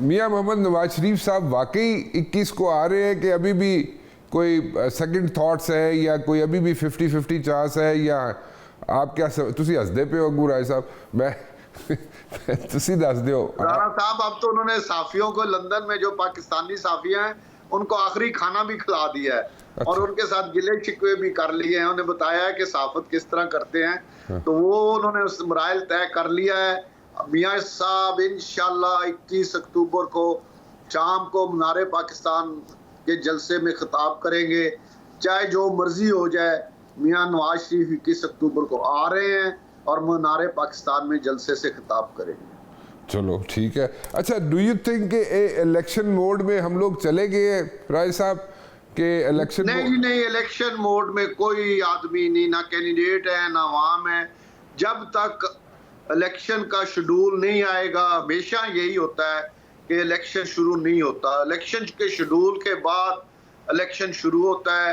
मियां मोहम्मद नवाज शरीफ साहब वाकई 21 को आ रहे हैं कि अभी भी कोई सेकंड थॉट्स है या कोई अभी भी 50-50 चांस है, या आप क्या तुसी हसदे पे हो अबू राय साहब, मैं तुसी दस दो राणा साहब। अब तो उन्होंने साफियों को लंदन में जो पाकिस्तानी साफियां हैं उनको आखिरी खाना भी खिला दिया है। अच्छा। और उनके साथ गिले शिकवे भी कर लिए हैं। उन्हें बताया है कि सहाफत किस तरह करते हैं। हाँ। तो वो उन्होंने उस मराइल तय कर लिया है। मियां साहब इंशाल्लाह 21 अक्टूबर को शाम को मीनार पाकिस्तान के जलसे में खिताब करेंगे। चाहे जो मर्जी हो जाए, मियां नवाज शरीफ 21 अक्टूबर को आ रहे हैं और मीनार पाकिस्तान में जलसे से खिताब करेंगे। चलो ठीक है। अच्छा, do you think election mode में हम लोग चले गए राय साहब के इलेक्शन? नहीं नहीं, इलेक्शन मोड में कोई आदमी नहीं, ना कैंडिडेट है ना अवाम है। जब तक इलेक्शन का शेड्यूल नहीं आएगा, हमेशा यही होता है कि इलेक्शन शुरू नहीं होता। इलेक्शन के शेड्यूल के बाद इलेक्शन शुरू होता है।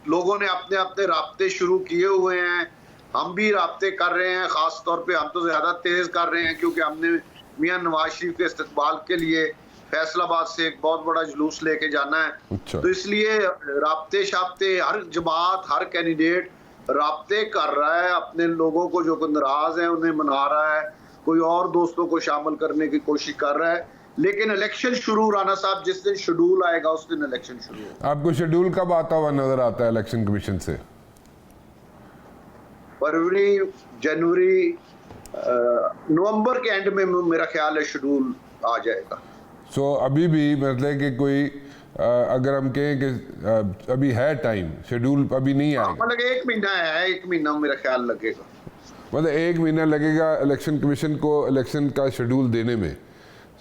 लोगों ने अपने अपने राब्ते शुरू किए हुए हैं, हम भी राब्ते कर रहे हैं। खास तौर पे हम तो ज्यादा तेज कर रहे हैं क्योंकि हमने मियां नवाज शरीफ के इस्तकबाल के लिए फैसलाबाद से एक बहुत बड़ा जुलूस लेके जाना है। अच्छा। तो इसलिए राब्ते शाब्ते हर जमात, हर कैंडिडेट राब्ते कर रहा है अपने लोगों को, जो नाराज हैं उन्हें मना रहा है, कोई और दोस्तों को शामिल करने की कोशिश कर रहा है। लेकिन इलेक्शन शुरू, राना साहब, जिस दिन शेड्यूल आएगा उस दिन इलेक्शन शुरू होगा। आपको शेड्यूल कब आता हुआ नजर आता है इलेक्शन कमीशन से? फरवरी, जनवरी, नवंबर के एंड में मेरा ख्याल है शेड्यूल आ जाएगा। सो अभी भी मतलब कि कोई अगर हम कहें कि अभी है टाइम, शेड्यूल अभी नहीं आएगा, मतलब 1 महीना है, 1 महीना मेरा ख्याल लगेगा। मतलब 1 महीना लगेगा इलेक्शन कमीशन को इलेक्शन का शेड्यूल देने में।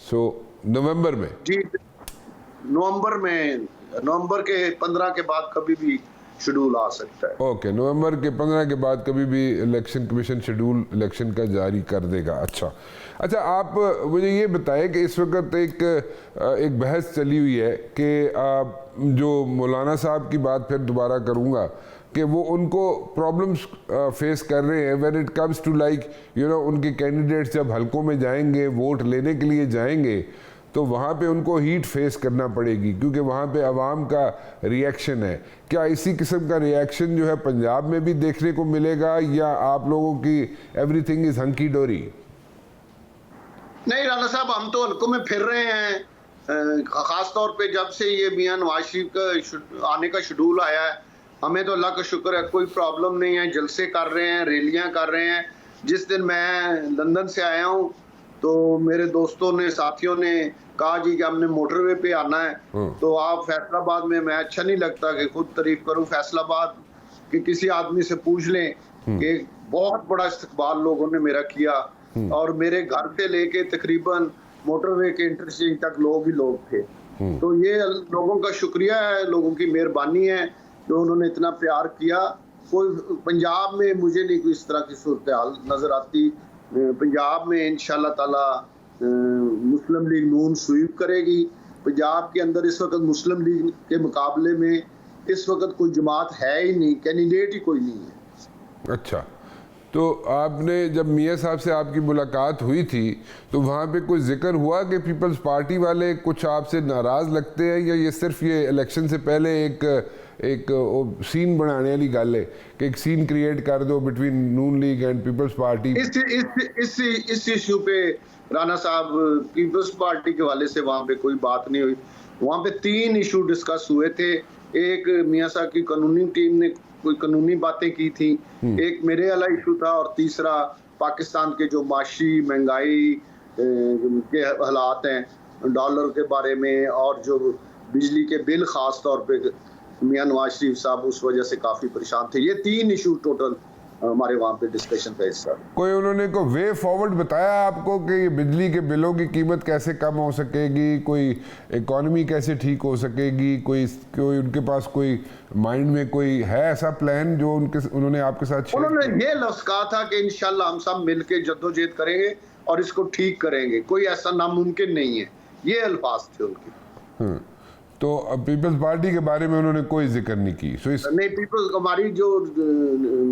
सो नवंबर में? जी, नवंबर में, नवंबर के 15 के बाद कभी भी शेड्यूल आ सकता है। ओके, नवंबर के 15 के बाद कभी भी इलेक्शन कमीशन शेड्यूल इलेक्शन का जारी कर देगा। अच्छा, आप मुझे ये बताएं कि इस वक्त एक बहस चली हुई है कि जो मौलाना साहब की बात फिर दोबारा करूँगा कि वो उनको प्रॉब्लम्स फेस कर रहे हैं when it comes to like उनके कैंडिडेट्स जब हलकों में जाएंगे, वोट लेने के लिए जाएंगे, तो वहाँ पे उनको हीट फेस करना पड़ेगी क्योंकि वहाँ पे अवाम का रिएक्शन है। क्या इसी किस्म का रिएक्शन जो है पंजाब में भी देखने को मिलेगा, या आप लोगों की एवरीथिंग इज हंकी डोरी? नहीं राणा साहब, हम तो हल्कों में फिर रहे हैं। खास तौर पे जब से ये मियां नवाज शरीफ का आने का शेड्यूल आया है, हमें तो अल्लाह का शुक्र है कोई प्रॉब्लम नहीं है। जलसे कर रहे हैं, रैलियां कर रहे हैं। जिस दिन मैं लंदन से आया हूँ तो मेरे दोस्तों ने, साथियों ने कहा जी कि हमने मोटरवे पे आना है, तो आप फैसलाबाद में, मैं अच्छा नहीं लगता कि खुद तारीफ करूं फैसलाबाद कि किसी आदमी से पूछ लें कि बहुत बड़ा इस्तकबाल लोगों ने मेरा किया और मेरे घर से लेके तकरीबन मोटरवे के इंटरचेंज तक लोग ही लोग थे। तो ये लोगों का शुक्रिया है, लोगों की मेहरबानी है जो उन्होंने इतना प्यार किया। कोई पंजाब में मुझे नहीं कोई इस तरह की सूरत हाल नजर आती। पंजाब में इंशाल्लाह ताला मुस्लिम लीग नून स्वीप करेगी। पंजाब के अंदर इस वक्त मुस्लिम लीग के मुकाबले में इस वक्त कोई जमात है ही नहीं, कैंडिडेट ही कोई नहीं है। अच्छा, तो आपने जब मियां साहब से आपकी मुलाकात हुई थी तो वहाँ पे कोई जिक्र हुआ कि पीपल्स पार्टी वाले कुछ आपसे नाराज़ लगते हैं, या ये सिर्फ ये इलेक्शन से पहले एक सीन बनाने वाली गल है कि एक सीन क्रिएट कर दो between Noon League and Peoples Party? इस इशू पे राणा साहब, पीपल्स पार्टी के वाले से वहाँ पे कोई बात नहीं हुई। वहाँ पे 3 इशू डिस्कस हुए थे। एक मियां साहब की कानूनी टीम ने कोई कानूनी बातें की थी, एक मेरे वाला इशू था, और तीसरा पाकिस्तान के जो माशी महंगाई के हालात हैं डॉलर के बारे में, और जो बिजली के बिल खास तौर पे मियां नवाज शरीफ साहब उस वजह से काफी परेशान थे। ये 3 इशू टोटल हमारे वहाँ पे डिस्कशन का हिस्सा। कोई उन्होंने को वे फॉरवर्ड बताया आपको कि ये बिजली के बिलों की कीमत कैसे कम हो सकेगी, कोई इकोनॉमी कैसे ठीक हो सकेगी, कोई उनके पास कोई माइंड में कोई है ऐसा प्लान जो उन्होंने आपके साथ? उन्होंने ये लफ्ज कहा था कि इंशाल्लाह हम सब मिलके जद्दोजहद करेंगे और इसको ठीक करेंगे, कोई ऐसा नामुमकिन नहीं है, ये अल्फाज थे उनके। तो पीपल्स पार्टी के बारे में उन्होंने कोई जिक्र नहीं की। सो इस नहीं, पीपल्स हमारी जो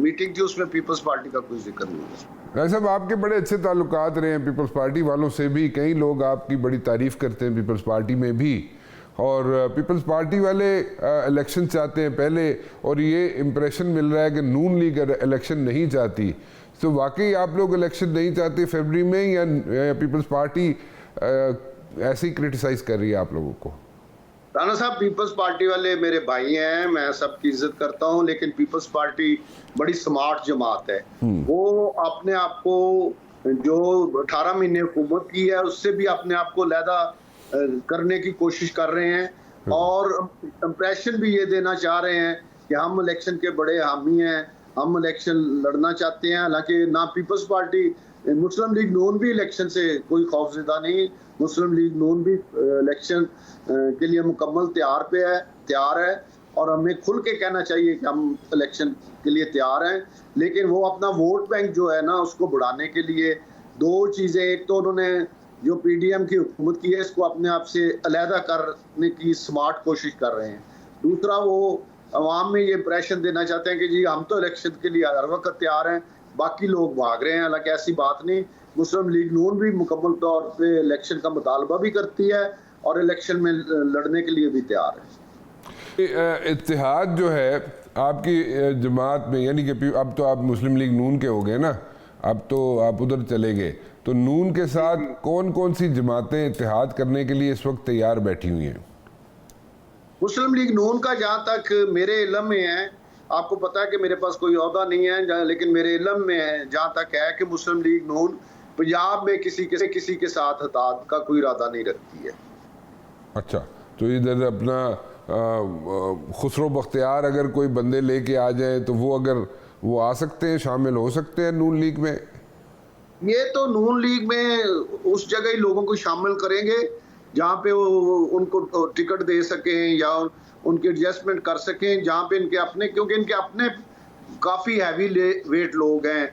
मीटिंग थी उसमें पीपल्स पार्टी का कोई जिक्र नहीं हुआ। भाई साहब, आपके बड़े अच्छे ताल्लुकात रहे हैं पीपल्स पार्टी वालों से भी, कई लोग आपकी बड़ी तारीफ करते हैं पीपल्स पार्टी में भी, और पीपल्स पार्टी वाले इलेक्शन चाहते हैं पहले, और ये इम्प्रेशन मिल रहा है कि नून लीग इलेक्शन नहीं चाहती। तो वाकई आप लोग इलेक्शन नहीं चाहते फरवरी में, या पीपल्स पार्टी ऐसे ही क्रिटिसाइज कर रही है आप लोगों को? राणा साहब, पीपल्स पार्टी वाले मेरे भाई हैं, मैं सबकी इज्जत करता हूं, लेकिन पीपल्स पार्टी बड़ी स्मार्ट जमात है। वो अपने आप को जो 18 महीने हुकूमत की है उससे भी अपने आप को लहदा करने की कोशिश कर रहे हैं, और इंप्रेशन भी ये देना चाह रहे हैं कि हम इलेक्शन के बड़े हामी हैं, हम इलेक्शन लड़ना चाहते हैं। हालांकि ना पीपल्स पार्टी, मुस्लिम लीग नून भी इलेक्शन से कोई खौफजदा नहीं, मुस्लिम लीग नून भी इलेक्शन के लिए मुकम्मल तैयार है, और हमें खुल के कहना चाहिए कि हम इलेक्शन के लिए तैयार हैं। लेकिन वो अपना वोट बैंक जो है ना उसको बढ़ाने के लिए दो चीज़ें, एक तो उन्होंने जो पीडीएम की हुकूमत की है इसको अपने आप से अलहदा करने की स्मार्ट कोशिश कर रहे हैं। दूसरा, वो अवाम में ये इंप्रेशन देना चाहते हैं कि जी हम तो इलेक्शन के लिए हर वक्त तैयार हैं, बाकी लोग भाग रहे हैं। हालांकि ऐसी बात नहीं, मुस्लिम लीग नून भी मुकम्मल तौर पे इलेक्शन का मुतालबा भी करती है और इलेक्शन में लड़ने के लिए भी तैयार है। इत्तेहाद जो है आपकी जमात में, यानी कि अब तो आप मुस्लिम लीग नून के हो गए ना, अब तो आप उधर चले गए, तो नून के साथ कौन कौन सी जमातें इत्तेहाद करने के लिए इस वक्त तैयार बैठी हुई हैं? मुस्लिम लीग नून का जहाँ तक मेरे इल्म में है, आपको पता है कि मेरे पास कोई ओहदा नहीं है, लेकिन मेरे इल्म में है जहाँ तक है कि मुस्लिम लीग नून पंजाब में किसी के साथ हताद का कोई इरादा नहीं रखती है। अच्छा, तो इधर अपना खुसरो बख्तियार अगर कोई बंदे लेके आ जाए तो वो अगर वो आ सकते हैं, शामिल हो सकते हैं नून लीग में? ये तो नून लीग में उस जगह ही लोगों को शामिल करेंगे जहाँ पे वो उनको टिकट दे सकें या उनके एडजस्टमेंट कर सकें, जहाँ पे इनके अपने, क्योंकि इनके अपने काफ़ी हैवी वेट लोग हैं,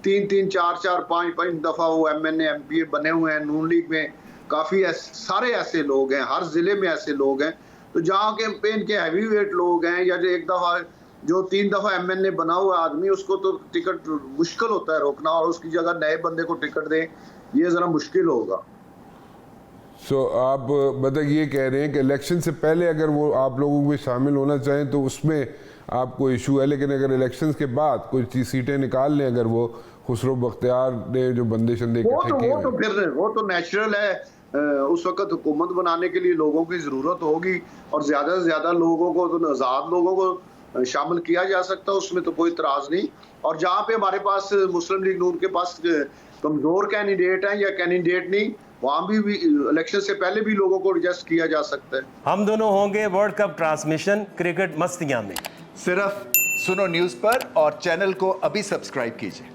3-3, 4-4, 5-5 दफ़ा वो MNA MPA बने हुए हैं नून लीग में। काफ़ी सारे ऐसे लोग हैं, हर ज़िले में ऐसे लोग हैं। तो जहाँ के पे इनके हैवी वेट लोग हैं, या जो एक दफ़ा जो 3 दफ़ा MNA बना हुआ आदमी, उसको तो टिकट मुश्किल होता है रोकना, और उसकी जगह नए बंदे को टिकट दें, ये ज़रा मुश्किल होगा। सो आप मतलब ये कह रहे हैं कि इलेक्शन से पहले अगर वो आप लोगों में शामिल होना चाहें तो उसमें आपको इशू है, लेकिन अगर इलेक्शंस के बाद कुछ सीटें निकाल लें, अगर वो खुसरो बख्तियार ने जो बंदे शंदे इकट्ठे किए, वो तो नेचुरल है। उस वक्त हुकूमत बनाने के लिए लोगों की ज़रूरत होगी, और ज़्यादा से ज़्यादा लोगों को, तो आज़ाद लोगों को शामिल किया जा सकता है, उसमें तो कोई इतराज़ नहीं। और जहाँ पे हमारे पास मुस्लिम लीग नून के पास कमज़ोर कैंडिडेट हैं या कैंडिडेट नहीं, वहाँ भी इलेक्शन से पहले भी लोगों को एडजस्ट किया जा सकता है। हम दोनों होंगे वर्ल्ड कप ट्रांसमिशन क्रिकेट मस्तियाँ में, सिर्फ सुनो न्यूज़ पर, और चैनल को अभी सब्सक्राइब कीजिए।